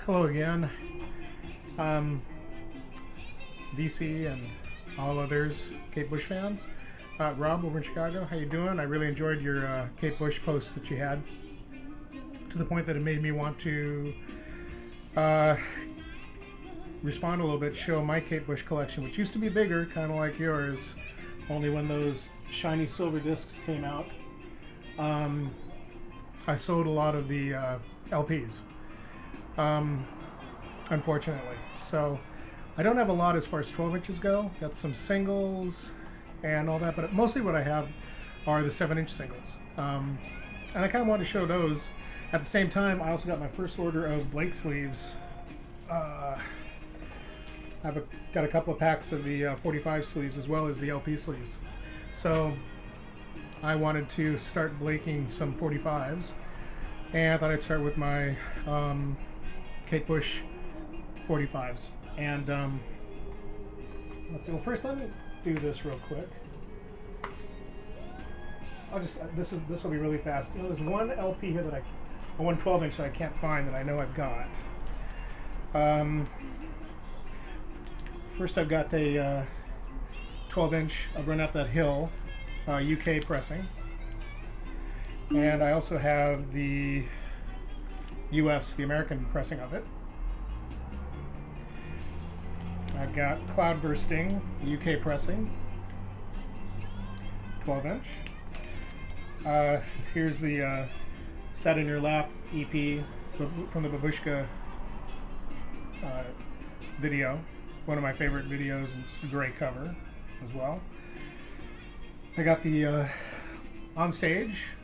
Hello again, VC and all others Kate Bush fans. Rob over in Chicago, how you doing? I really enjoyed your Kate Bush posts that you had, to the point that it made me want to respond a little bit, show my Kate Bush collection, which used to be bigger, kind of like yours, only when those shiny silver discs came out. I sold a lot of the LPs. Unfortunately. So I don't have a lot as far as 12 inches go. Got some singles and all that, but mostly what I have are the 7-inch singles. And I kind of wanted to show those. At the same time, I also got my first order of Blake sleeves. I've got a couple of packs of the 45 sleeves as well as the LP sleeves. So I wanted to start blaking some 45s, and I thought I'd start with my Kate Bush 45s. And let's see. Well, first let me do this real quick. I'll just this will be really fast. There's one LP here that one 12-inch that I can't find that I know I've got. First, I've got a 12-inch of Run Up That Hill, UK pressing, and I also have the US, the American pressing of it. I've got Cloud Bursting, UK pressing, 12-inch. Here's the Sat in Your Lap EP from the Babushka video. One of my favorite videos, and it's a great cover as well. I got the On Stage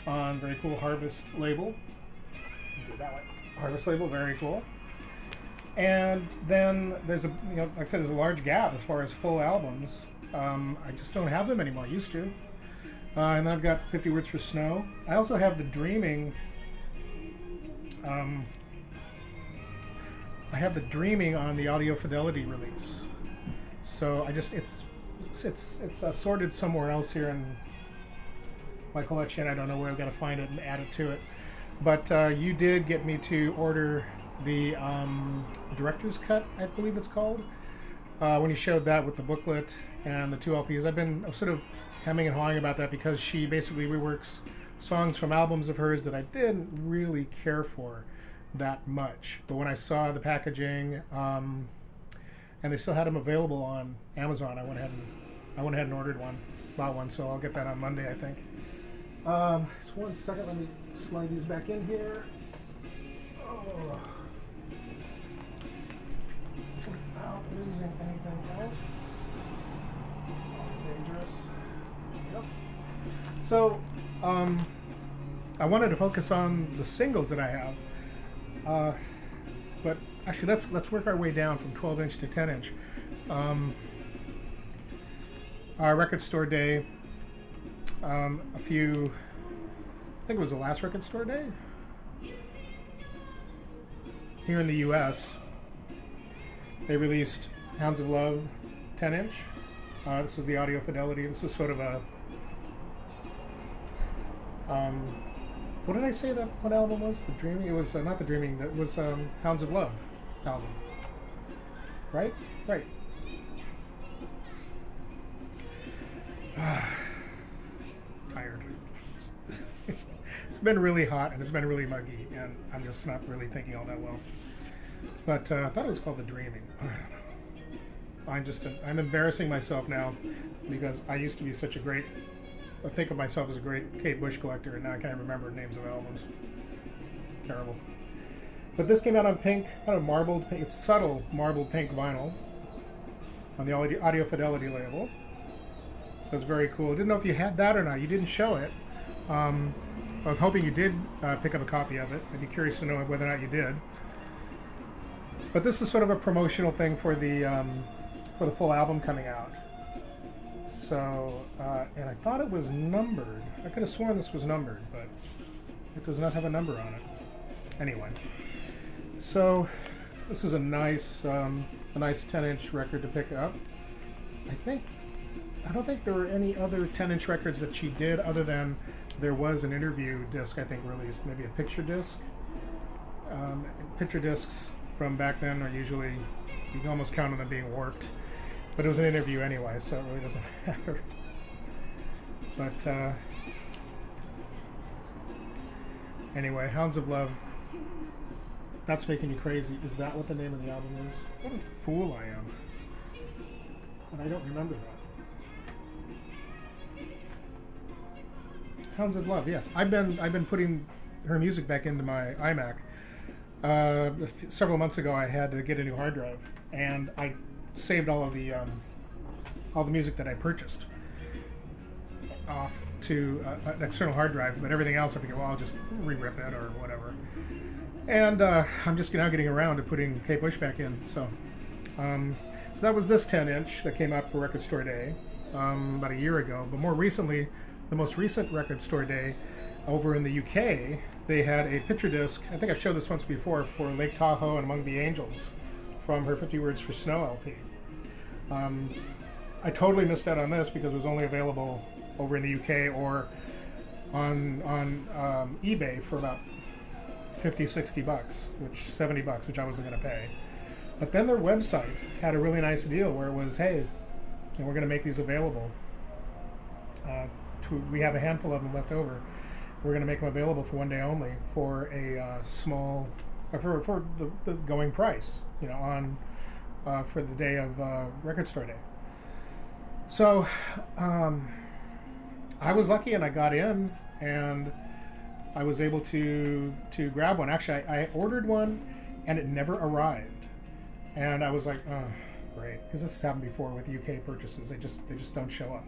on very cool Harvest label. Do it that way. Harvest label, very cool. And then there's like I said, there's a large gap as far as full albums. I just don't have them anymore. I used to. And then I've got 50 Words for Snow. I also have the Dreaming. I have the Dreaming on the Audio Fidelity release. So it's sorted somewhere else here in my collection. I don't know where I've got to find it and add it to it. But you did get me to order the Director's Cut, I believe it's called. When you showed that with the booklet and the two LPs, I've been sort of hemming and hawing about that, because she basically reworks songs from albums of hers that I didn't really care for that much. But when I saw the packaging, and they still had them available on Amazon, I went ahead and ordered one, bought one, so I'll get that on Monday, I think. Just one second, let me slide these back in here. Oh. Without losing anything else. Always dangerous. Yep. So, I wanted to focus on the singles that I have. But actually, let's work our way down from 12-inch to 10-inch. Our record store day, I think it was the last record store day here in the US, they released Hounds of Love 10-inch. This was the Audio Fidelity. This was sort of a what did I say that what album was? The Dreaming? It was not the Dreaming. That was Hounds of Love album. Right? Right. Tired. It's been really hot and it's been really muggy, and I'm just not really thinking all that well. But I thought it was called The Dreaming. I don't know. I'm embarrassing myself now, because I used to be such a great, I think of myself as a great Kate Bush collector, and now I can't remember names of albums. Terrible. But this came out on pink, kind of marbled pink. It's subtle marbled pink vinyl on the Audio Fidelity label. So it's very cool. I didn't know if you had that or not. You didn't show it. I was hoping you did pick up a copy of it. I'd be curious to know whether or not you did. But this is sort of a promotional thing for the full album coming out. So, and I thought it was numbered. I could have sworn this was numbered, but it does not have a number on it. Anyway, so this is a nice 10-inch record to pick up. I don't think there were any other 10-inch records that she did, other than there was an interview disc, I think, released, maybe a picture disc. Picture discs from back then are usually, you can almost count on them being warped. But it was an interview anyway, so it really doesn't matter. But anyway, Hounds of Love. That's Making You Crazy. Is that what the name of the album is? What a fool I am. And I don't remember that. Hounds of Love, yes. I've been putting her music back into my iMac. Several months ago, I had to get a new hard drive, and I saved all the music that I purchased off to an external hard drive. But everything else, I figured, well, I'll just re-rip it or whatever. And I'm just now getting around to putting Kate Bush back in. So that was this 10-inch that came out for Record Store Day about a year ago. But more recently, the most recent Record Store Day over in the UK, they had a picture disc. I think I've showed this once before, for Lake Tahoe and Among the Angels from her 50 Words for Snow LP. I totally missed out on this because it was only available over in the UK or on eBay for about $50-$60, which $70, which I wasn't going to pay. But then their website had a really nice deal where it was, hey, we're going to make these available. We have a handful of them left over. We're going to make them available for one day only for a small, for the going price, on for the day of Record Store Day. So I was lucky and I got in and I was able to grab one. Actually, I ordered one and it never arrived. And I was like, oh, great. Because this has happened before with UK purchases. They just don't show up.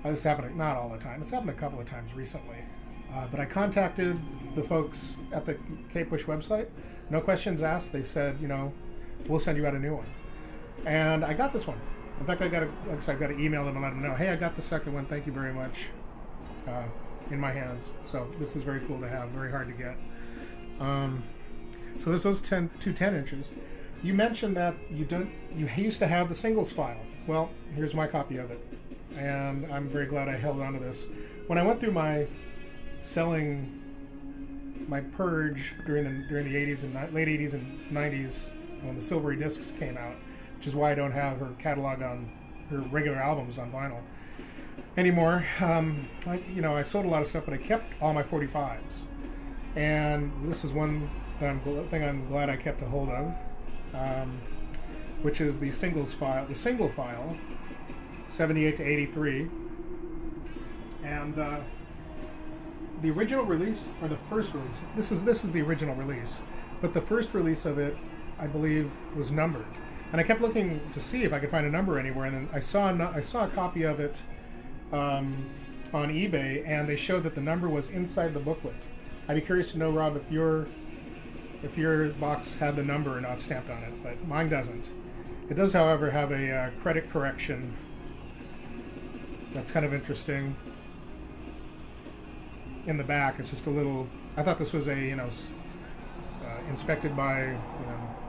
This happened not all the time. It's happened a couple of times recently. But I contacted the folks at the Kate Bush website. No questions asked. They said, we'll send you out a new one. And I got this one. In fact, I've got to email them and let them know, hey, I got the second one. Thank you very much. In my hands. So this is very cool to have. Very hard to get. So there's those two 10-inches. You mentioned that you used to have the singles file. Well, here's my copy of it. And I'm very glad I held on to this. When I went through my purge during the 80s and late 80s and 90s when the silvery discs came out, which is why I don't have her catalog on her regular albums on vinyl anymore. I sold a lot of stuff, but I kept all my 45s. And this is one that I'm glad I kept a hold of, which is the singles file, the single file, 78 to 83. And the original release, or the first release, this is the original release, but the first release of it, I believe, was numbered. And I kept looking to see if I could find a number anywhere, and then I saw a copy of it on eBay, and they showed that the number was inside the booklet. I'd be curious to know, Rob, if your box had the number or not stamped on it, but mine doesn't. It does, however, have a credit correction. That's kind of interesting. In the back, it's just a little. I thought this was a inspected by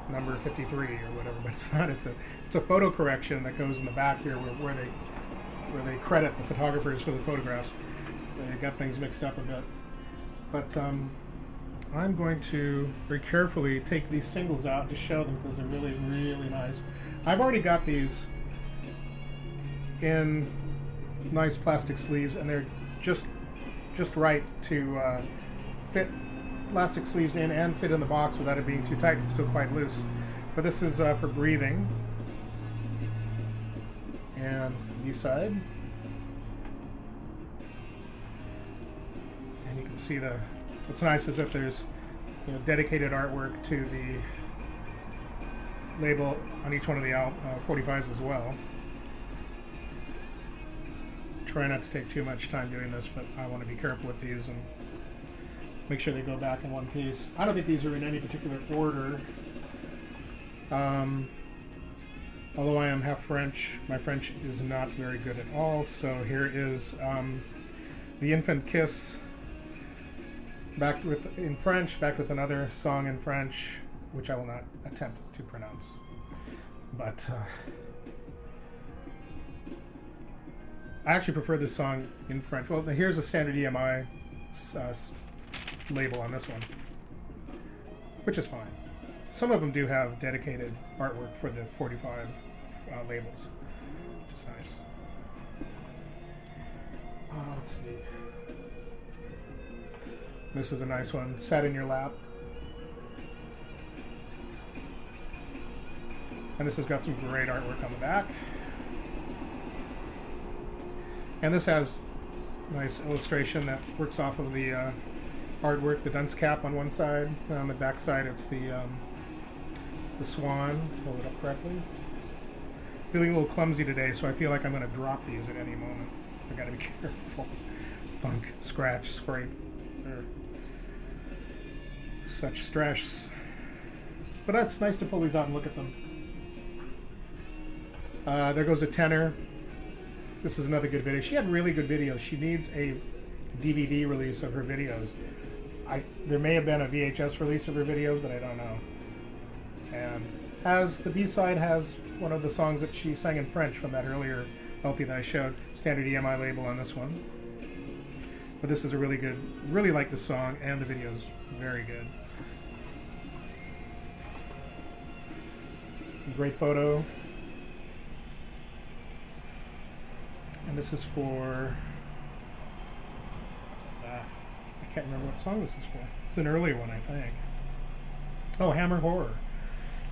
number 53 or whatever, but it's not. It's a photo correction that goes in the back here where they credit the photographers for the photographs. They got things mixed up a bit, but I'm going to very carefully take these singles out to show them because they're really, really nice. I've already got these in nice plastic sleeves, and they're just right to fit plastic sleeves in and fit in the box without it being too tight. It's still quite loose. But this is for breathing. And B-side. And you can see what's nice is if there's dedicated artwork to the label on each one of the 45s as well. Try not to take too much time doing this, but I want to be careful with these and make sure they go back in one piece. I don't think these are in any particular order. Although I am half French, my French is not very good at all. So here is The Infant Kiss, in French, back with another song in French, which I will not attempt to pronounce. But I actually prefer this song in French. Well, here's a standard EMI label on this one. which is fine. Some of them do have dedicated artwork for the 45 labels, which is nice. Let's see. This is a nice one. Sat in Your Lap. And this has got some great artwork on the back. And this has nice illustration that works off of the artwork, the dunce cap on one side. On the back side, it's the swan. Hold it up correctly. Feeling a little clumsy today, so I feel like I'm going to drop these at any moment. I got to be careful. Thunk, scratch, scrape. Such stress. But it's nice to pull these out and look at them. There goes a tenor. This is another good video. She had really good videos. She needs a DVD release of her videos. There may have been a VHS release of her videos, but I don't know. And the B-side has one of the songs that she sang in French from that earlier LP that I showed. Standard EMI label on this one. But this is a really good, really like the song, and the video's very good. Great photo. And this is for, I can't remember what song this is for. It's an earlier one, I think. Oh, Hammer Horror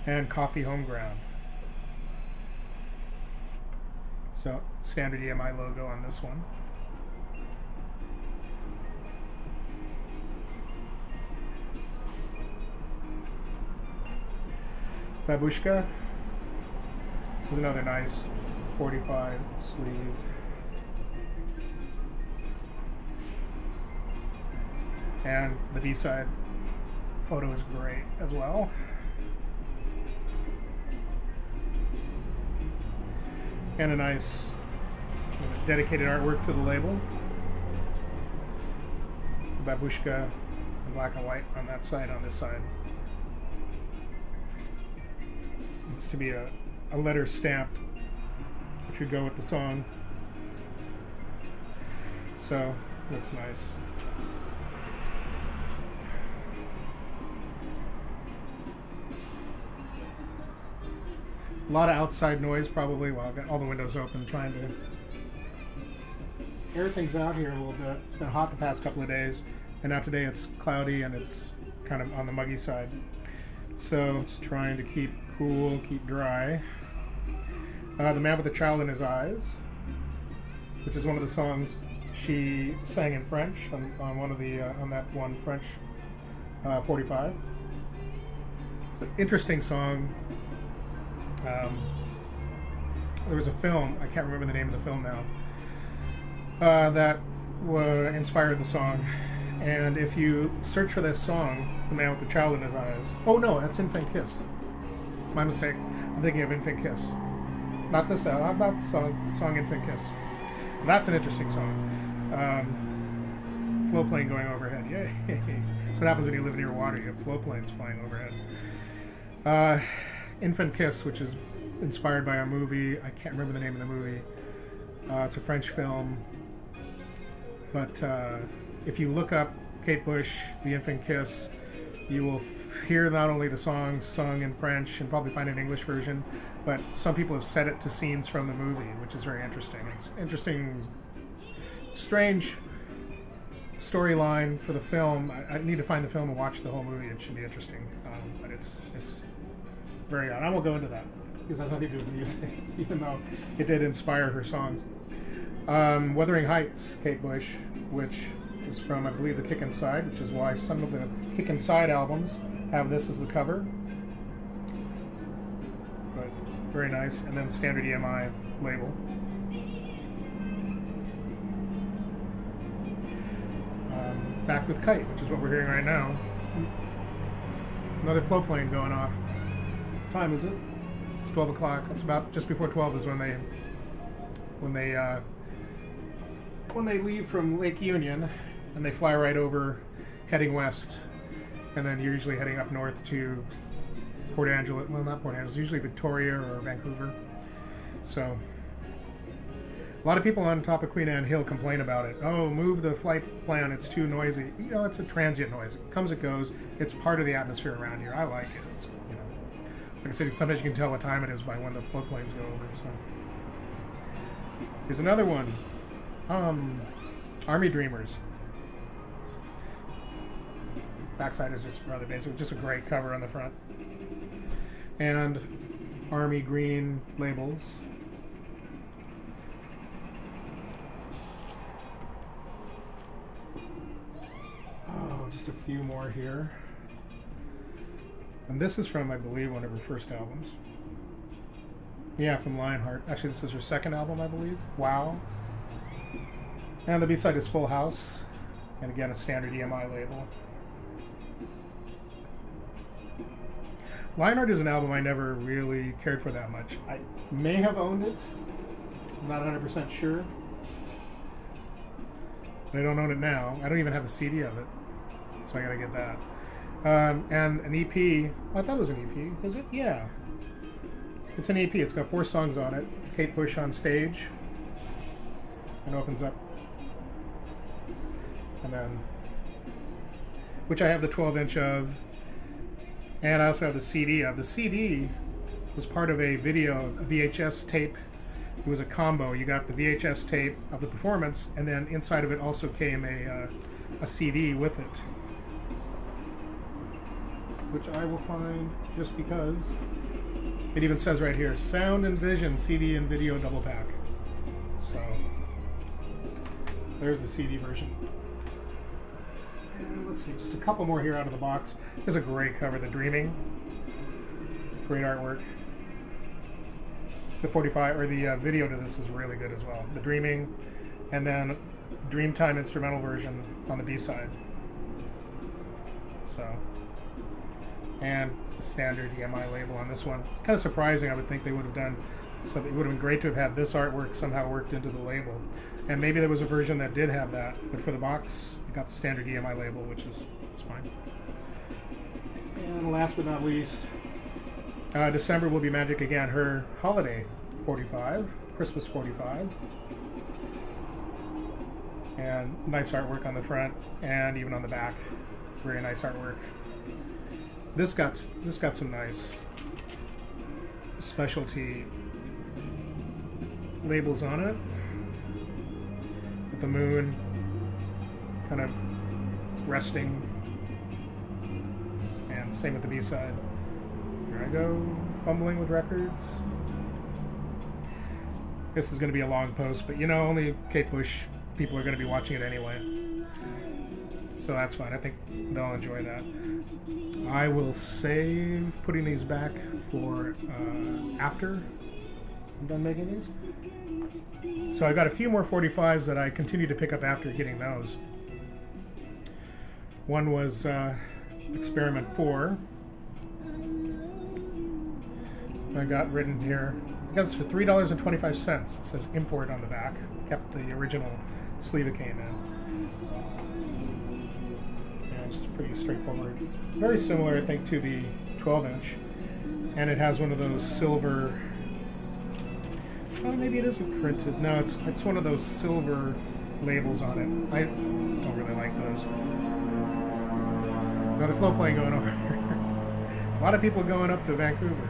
and Coffee Homeground. So, standard EMI logo on this one. Babushka. This is another nice 45 sleeve. And the B-side photo is great as well. And a nice dedicated artwork to the label. Babushka in black and white on that side, on this side. Looks to be a letter stamped, which would go with the song. So, looks nice. A lot of outside noise probably while I've got all the windows open, trying to air things out here a little bit. It's been hot the past couple of days, and now today it's cloudy and it's kind of on the muggy side. So just trying to keep cool, keep dry. The Man with the Child in His Eyes, which is one of the songs she sang in French on one of the on that one French 45. It's an interesting song. There was a film, I can't remember the name of the film now, that inspired the song. And if you search for this song, The Man with the Child in His Eyes... Oh no, that's Infant Kiss. My mistake. I'm thinking of Infant Kiss. Not this, not the song Infant Kiss. That's an interesting song. Float plane going overhead. Yay. That's what happens when you live near water. You have float planes flying overhead. Infant Kiss, which is inspired by a movie. I can't remember the name of the movie. It's a French film. But if you look up Kate Bush, The Infant Kiss, you will hear not only the song sung in French and probably find an English version, but some people have set it to scenes from the movie, which is very interesting. It's interesting, strange storyline for the film. I need to find the film and watch the whole movie. It should be interesting, but it's very odd. I won't go into that because it has nothing to do with music, even though it did inspire her songs. Wuthering Heights, Kate Bush, which is from, I believe, the Kick Inside, which is why some of the Kick Inside albums have this as the cover. But very nice. And then standard EMI label. Back with Kite, which is what we're hearing right now. Another float plane going off. What time is it? It's 12 o'clock. It's about just before 12 is when they leave from Lake Union, and they fly right over, heading west, and then you're usually heading up north to Port Angeles. Well, not Port Angeles. Usually Victoria or Vancouver. So a A lot of people on top of Queen Anne Hill complain about it. Oh, move the flight plan, it's too noisy. You know, it's a transient noise. It comes, it goes. It's part of the atmosphere around here. I like it. It's, you know, like I said, sometimes you can tell what time it is by when the float planes go over. So here's another one. Army Dreamers. Backside is just rather basic, just a great cover on the front. And Army green labels. Oh, just a few more here. And this is from, I believe, one of her first albums. Yeah, from Lionheart. Actually, this is her second album, I believe. Wow. And the B-side is Full House. And again, a standard EMI label. Lionheart is an album I never really cared for that much. I may have owned it. I'm not 100% sure. I don't own it now. I don't even have the CD of it. So I gotta get that. And an EP. Oh, I thought it was an EP. Is it? Yeah. It's an EP. It's got 4 songs on it. Kate Bush on stage. And opens up. And then, which I have the 12-inch of. And I also have the CD of. The CD was part of a video, a VHS tape. It was a combo. You got the VHS tape of the performance, and then inside of it also came a CD with it, which I will find just because it even says right here, Sound and Vision CD and Video Double Pack. So there's the CD version. And let's see, just a couple more here out of the box. This is a great cover, The Dreaming. Great artwork. The 45 or the video to this is really good as well. The Dreaming, and then Dreamtime instrumental version on the B-side. So, and the standard EMI label on this one. It's kind of surprising. I would think they would have done something. It would have been great to have had this artwork somehow worked into the label. And maybe there was a version that did have that, but for the box, it got the standard EMI label, which is it's fine. And last but not least, December Will Be Magic again. Her holiday 45, Christmas 45, and nice artwork on the front and even on the back. Very nice artwork. This got some nice specialty labels on it. With the moon kind of resting, and same with the B-side. Here I go, fumbling with records. This is going to be a long post, but you know, only Kate Bush people are going to be watching it anyway. So that's fine. I think they'll enjoy that. I will save putting these back for after I'm done making these. So I've got a few more 45s that I continue to pick up after getting those. One was Experiment 4. I got written here. I got this for $3.25. It says import on the back. Kept the original sleeve it came in. And it's pretty straightforward. Very similar, I think, to the 12-inch. And it has one of those silver... Oh, maybe it isn't printed. No, it's one of those silver labels on it. I don't really like those. Another float plane going over here. A lot of people going up to Vancouver.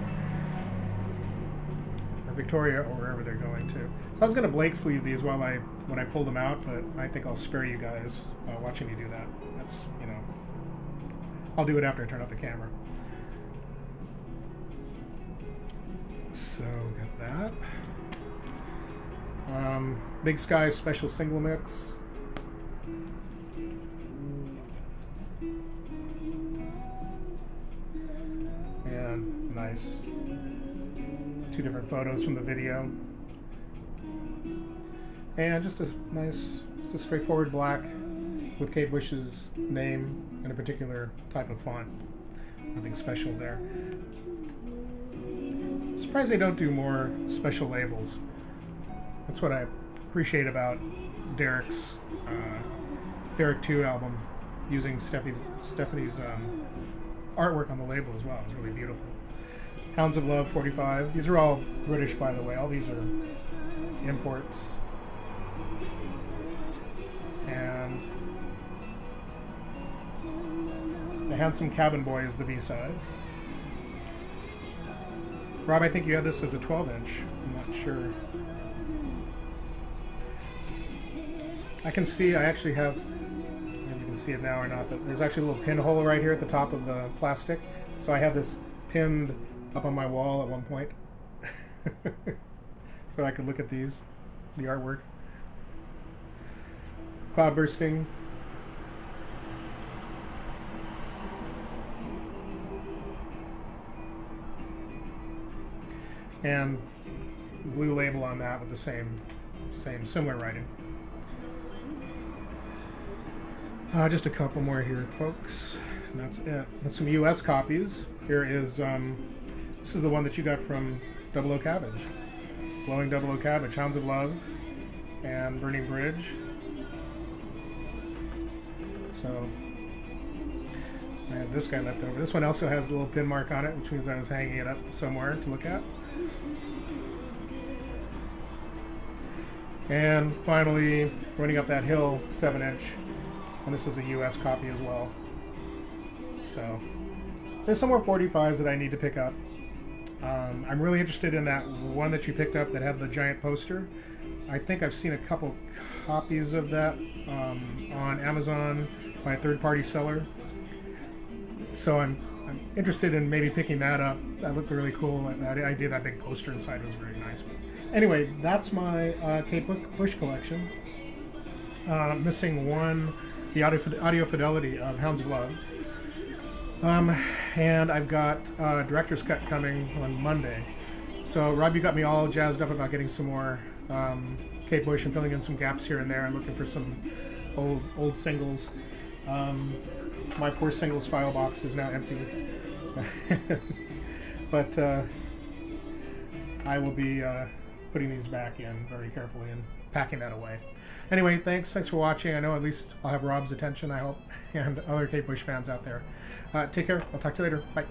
Or Victoria, or wherever they're going to. So I was going to Blake sleeve these when I pull them out, but I think I'll spare you guys watching me do that. That's, you know, I'll do it after I turn off the camera. So, got that. Big Sky Special Single Mix. And nice. 2 different photos from the video. And just a nice, just a straightforward black with Kate Bush's name and a particular type of font. Nothing special there. I'm surprised they don't do more special labels. That's what I appreciate about Derek's Derek 2 album, using Stephanie's artwork on the label as well. It's really beautiful. Hounds of Love 45. These are all British, by the way. All these are imports. And The Handsome Cabin Boy is the B-side. Rob, I think you had this as a 12-inch. I'm not sure. I can see, I actually have, maybe you can see it now or not, but there's actually a little pinhole right here at the top of the plastic. So I had this pinned up on my wall at one point. So I could look at these, the artwork. Cloud bursting. And blue label on that with the same similar writing. Just a couple more here, folks, and that's it. That's some U.S. copies. Here is this is the one that you got from Double O Cabbage, Glowing Double O Cabbage, Hounds of Love, and Burning Bridge. So I have this guy left over. This one also has a little pin mark on it, which means I was hanging it up somewhere to look at. And finally, Running Up That Hill, 7-inch. And this is a US copy as well. So there's some more 45s that I need to pick up. I'm really interested in that one that you picked up that had the giant poster. I think I've seen a couple copies of that on Amazon by a third-party seller. So I'm interested in maybe picking that up. That looked really cool. That idea, that big poster inside was very nice. Anyway, that's my Kate Bush collection. Missing one, the audio fidelity of Hounds of Love. And I've got Director's Cut coming on Monday. So, Rob, you got me all jazzed up about getting some more Kate Bush and filling in some gaps here and there. I'm looking for some old singles. My poor singles file box is now empty. But I will be putting these back in very carefully and packing that away. Anyway, thanks for watching. I know at least I'll have Rob's attention, I hope, and other Kate Bush fans out there. Take care. I'll talk to you later. Bye.